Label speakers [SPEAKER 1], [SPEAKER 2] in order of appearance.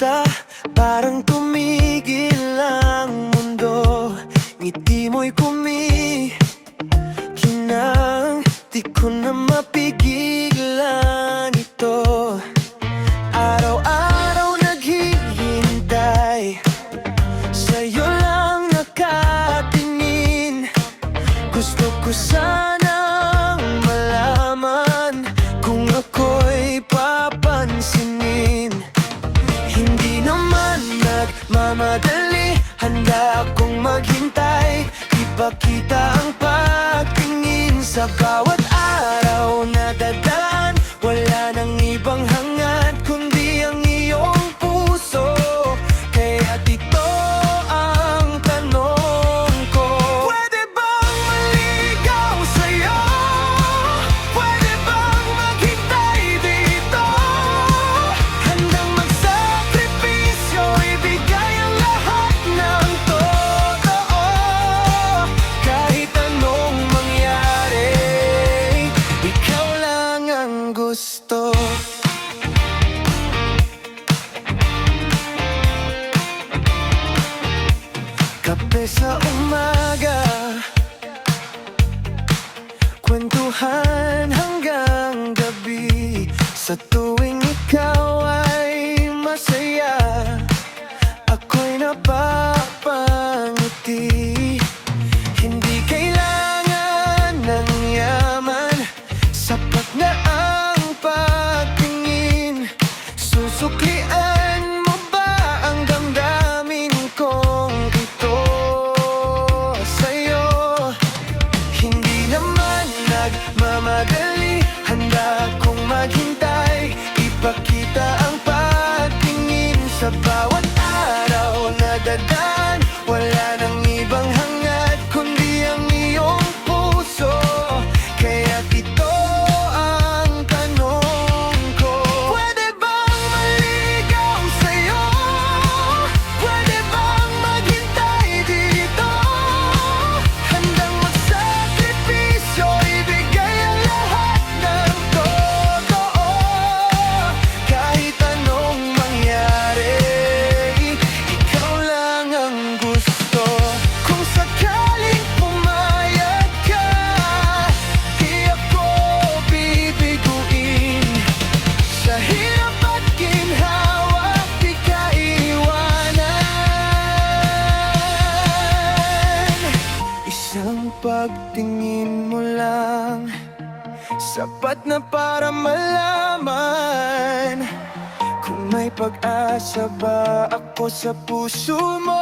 [SPEAKER 1] kita, parang tumigil ang mundo. Ngiti mo'y kumikinang, di ko na mapigilan ito. Araw-araw naghihintay, sa'yo lang nakatingin. Gusto ko sanang malaman kung ako'y papansinin. Hindi naman nagmamadali, handa akong maghintay. Ipakita ang pagtingin sa bawat araw na dadaan. Wala nang ibang hangad kundi ang iyong puso. Kaya't ito ang tanong ko: pwede bang maligaw sa'yo? Pwede bang maghintay dito? Handang magsakripisyo, ibigay ang lahat ng totoo. Kahit anong mangyari, ikaw lang ang gusto. Kape sa umaga, kwentuhan hanggang gabi. Sa tuwing ikaw ay masaya, ako'y napapangiti. Hindi kailangan ng yaman, sapat na ang pagtingin. Susuklian mo ba ang damdamin kong ito sa'yo? Hindi naman nagmamadali, handa akong maghintay. Ipakita ang pagtingin sa bawat araw na dadaan. Wala nang ibang hangad kundi ang iyong puso. Kaya't ito ang tanong ko: pwede bang maligaw sa'yo? Pwede bang maghintay dito? Handang magsakripisyo, ibigay ang lahat ng totoo. Kahit anong mangyari, ikaw lang ang gusto. Kung sakaling pumayag ka, di ako bibiguin. Sa hirap at ginhawa, di ka iwanan. Isang pagtingin mo lang, sapat na para malaman kung may pag-asa ba ako sa puso mo.